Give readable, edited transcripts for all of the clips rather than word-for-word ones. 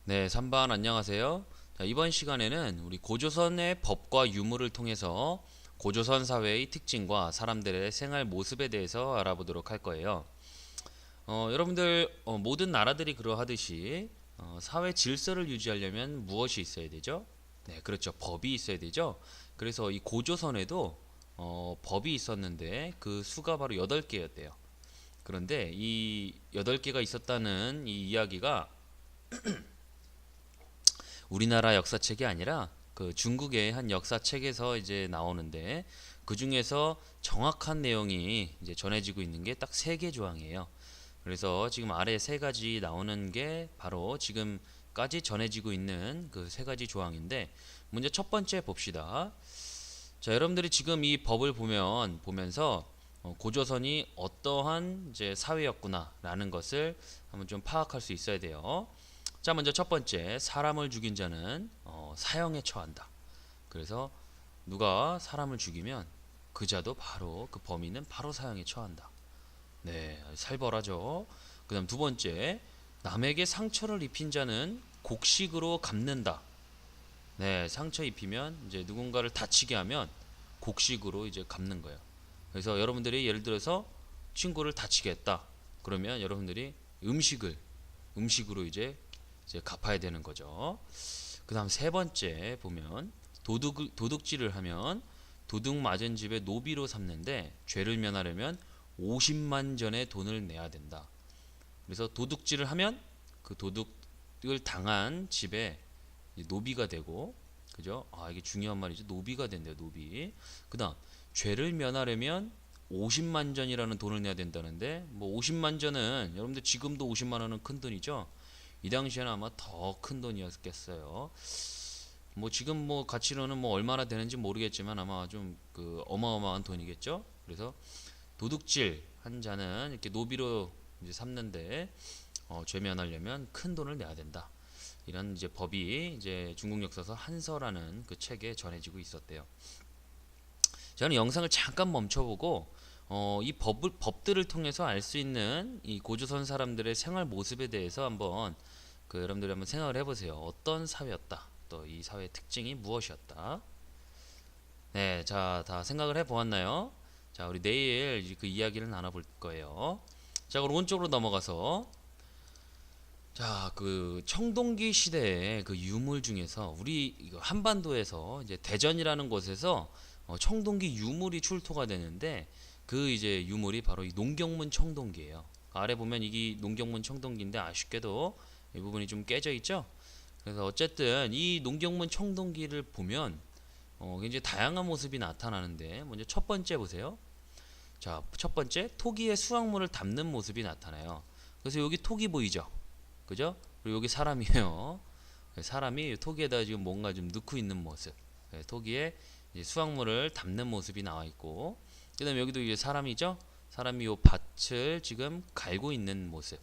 네, 3번 안녕하세요. 자, 이번 시간에는 우리 고조선의 법과 유물을 통해서 고조선 사회의 특징과 사람들의 생활 모습에 대해서 알아보도록 할 거예요. 여러분들 모든 나라들이 그러하듯이 사회 질서를 유지하려면 무엇이 있어야 되죠? 네, 그렇죠. 법이 있어야 되죠. 그래서 이 고조선에도 법이 있었는데 그 수가 바로 8개였대요. 그런데 이 8개가 있었다는 이 이야기가 우리나라 역사책이 아니라 그 중국의 한 역사책에서 이제 나오는데 그 중에서 정확한 내용이 이제 전해지고 있는 게 딱 3개 조항이에요. 그래서 지금 아래 3가지 나오는 게 바로 지금까지 전해지고 있는 그 3가지 조항인데 먼저 첫 번째 봅시다. 자, 여러분들이 지금 이 법을 보면서 고조선이 어떠한 이제 사회였구나라는 것을 한번 좀 파악할 수 있어야 돼요. 자, 먼저 첫 번째, 사람을 죽인 자는 사형에 처한다. 그래서 누가 사람을 죽이면 그 자도 바로 그 범인은 바로 사형에 처한다. 네, 살벌하죠. 그다음 두 번째, 남에게 상처를 입힌 자는 곡식으로 갚는다. 네, 상처 입히면 이제 누군가를 다치게 하면 곡식으로 이제 갚는 거예요. 그래서 여러분들이 예를 들어서 친구를 다치게 했다. 그러면 여러분들이 음식으로 이제 갚아야 되는 거죠. 그다음 세 번째 보면 도둑질을 하면 도둑 맞은 집에 노비로 삼는데 죄를 면하려면 50만 전의 돈을 내야 된다. 그래서 도둑질을 하면 그 도둑을 당한 집에 노비가 되고, 그죠? 아, 이게 중요한 말이죠. 노비가 된대요, 노비. 그다음 죄를 면하려면 50만 전이라는 돈을 내야 된다는데, 뭐 50만 전은 여러분들 지금도 50만 원은 큰 돈이죠. 이 당시에는 아마 더 큰 돈이었겠어요. 뭐 지금 뭐 가치로는 뭐 얼마나 되는지 모르겠지만 아마 좀 그 어마어마한 돈이겠죠. 그래서 도둑질 한 자는 이렇게 노비로 이제 삼는데 죄면하려면 큰 돈을 내야 된다. 이런 이제 법이 이제 중국 역사서 한서라는 그 책에 전해지고 있었대요. 저는 영상을 잠깐 멈춰보고 이 법들을 통해서 알 수 있는 이 고조선 사람들의 생활 모습에 대해서 한번 그 여러분들이 한번 생각을 해보세요. 어떤 사회였다. 또 이 사회의 특징이 무엇이었다. 네, 자, 다 생각을 해보았나요? 자, 우리 내일 그 이야기를 나눠볼 거예요. 자, 그럼 오른쪽으로 넘어가서 자, 그 청동기 시대의 그 유물 중에서 우리 한반도에서 이제 대전이라는 곳에서 청동기 유물이 출토가 되는데 그 이제 유물이 바로 이 농경문 청동기예요. 아래 보면 이게 농경문 청동기인데 아쉽게도 이 부분이 좀 깨져 있죠. 그래서 어쨌든 이 농경문 청동기를 보면 굉장히 다양한 모습이 나타나는데 먼저 첫 번째 보세요. 자, 첫 번째 토기에 수확물을 담는 모습이 나타나요. 그래서 여기 토기 보이죠? 그죠? 그리고 여기 사람이에요. 사람이 토기에다 지금 뭔가 좀 넣고 있는 모습. 토기에 이제 수확물을 담는 모습이 나와 있고, 그다음에 여기도 이제 사람이죠. 사람이 요 밭을 지금 갈고 있는 모습.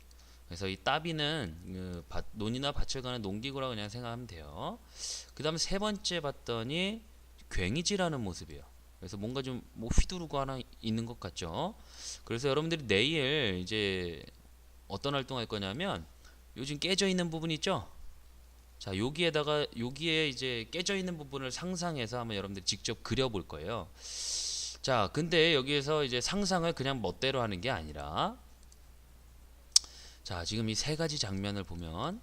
그래서 이 따비는 그 논이나 밭을 가는 농기구라고 그냥 생각하면 돼요. 그다음에 세 번째 봤더니 괭이질하는 모습이에요. 그래서 뭔가 좀 뭐 휘두르고 하나 있는 것 같죠. 그래서 여러분들이 내일 이제 어떤 활동할 거냐면 요즘 깨져 있는 부분 있죠? 자, 여기에 이제 깨져 있는 부분을 상상해서 한번 여러분들이 직접 그려 볼 거예요. 자, 근데 여기에서 이제 상상을 그냥 멋대로 하는 게 아니라 자, 지금 이 세 가지 장면을 보면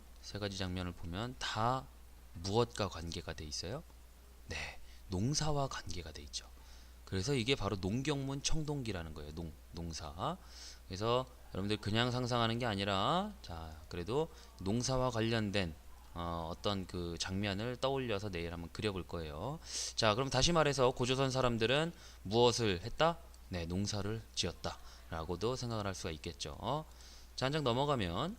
다 무엇과 관계가 돼 있어요? 네, 농사와 관계가 돼 있죠. 그래서 이게 바로 농경문 청동기라는 거예요. 농사. 그래서 여러분들 그냥 상상하는 게 아니라 자, 그래도 농사와 관련된 어떤 그 장면을 떠올려서 내일 한번 그려볼 거예요. 자, 그럼 다시 말해서 고조선 사람들은 무엇을 했다? 네, 농사를 지었다. 라고도 생각을 할 수가 있겠죠. 자, 한 장 넘어가면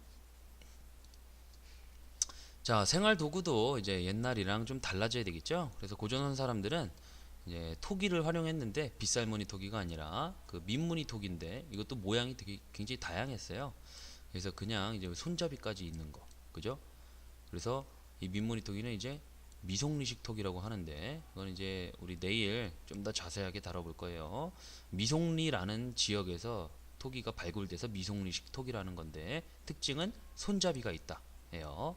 자, 생활 도구도 이제 옛날이랑 좀 달라져야 되겠죠. 그래서 고조선 사람들은 이제 토기를 활용했는데 빗살무늬 토기가 아니라 그 민무늬 토기인데 이것도 모양이 되게 굉장히 다양했어요. 그래서 그냥 이제 손잡이까지 있는 거, 그죠? 그래서 이 민무늬 토기는 이제 미송리식 토기라고 하는데 그건 이제 우리 내일 좀 더 자세하게 다뤄볼 거예요. 미송리라는 지역에서 토기가 발굴돼서 미송리식 토기라는 건데 특징은 손잡이가 있다. 해요.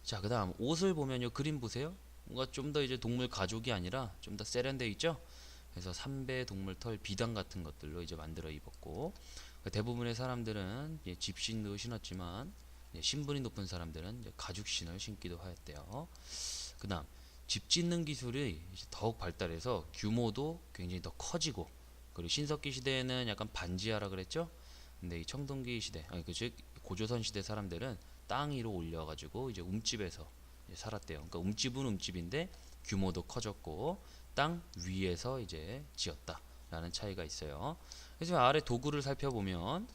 자, 그다음 옷을 보면 요 그림 보세요. 뭔가 좀 더 이제 동물 가죽이 아니라 좀 더 세련돼 있죠. 그래서 삼배 동물 털 비단 같은 것들로 이제 만들어 입었고, 대부분의 사람들은 집신도 신었지만 신분이 높은 사람들은 이제 가죽신을 신기도 하였대요. 그다음 집 짓는 기술이 이제 더욱 발달해서 규모도 굉장히 더 커지고, 그리고 신석기 시대에는 약간 반지하라 그랬죠. 근데 이 청동기 시대, 아니 그즉 고조선 시대 사람들은 땅 위로 올려가지고 이제 움집에서 이제 살았대요. 그러니까 움집은 움집인데 규모도 커졌고 땅 위에서 이제 지었다라는 차이가 있어요. 그래서 아래 도구를 살펴보면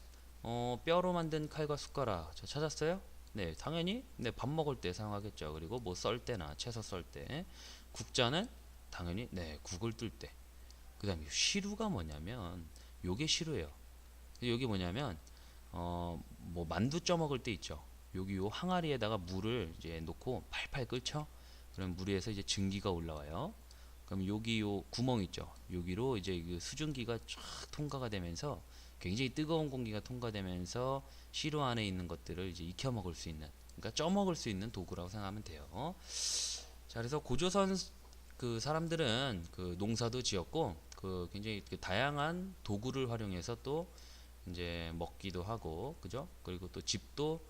뼈로 만든 칼과 숟가락 저 찾았어요? 네, 당연히 네, 밥 먹을 때 사용하겠죠. 그리고 뭐 썰 때나 채소 썰 때. 국자는 당연히 네, 국을 뜰 때. 그다음에 시루가 뭐냐면 요게 시루예요. 요게 뭐냐면 뭐 만두 쪄 먹을 때 있죠. 여기 요 항아리에다가 물을 이제 놓고 팔팔 끓죠. 그럼 물 위에서 이제 증기가 올라와요. 그럼 여기 요 구멍 있죠. 여기로 이제 그 수증기가 쫙 통과가 되면서 굉장히 뜨거운 공기가 통과되면서 시루 안에 있는 것들을 이제 익혀 먹을 수 있는, 그러니까 쪄 먹을 수 있는 도구라고 생각하면 돼요. 자, 그래서 고조선 그 사람들은 그 농사도 지었고 그 굉장히 그 다양한 도구를 활용해서 또 이제 먹기도 하고, 그죠? 그리고 또 집도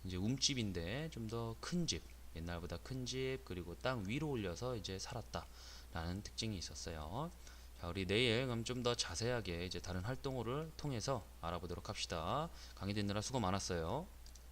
이제 움집인데 좀 더 큰 집, 옛날보다 큰 집, 그리고 땅 위로 올려서 이제 살았다라는 특징이 있었어요. 자, 우리 내일 그럼 좀 더 자세하게 이제 다른 활동을 통해서 알아보도록 합시다. 강의 듣느라 수고 많았어요.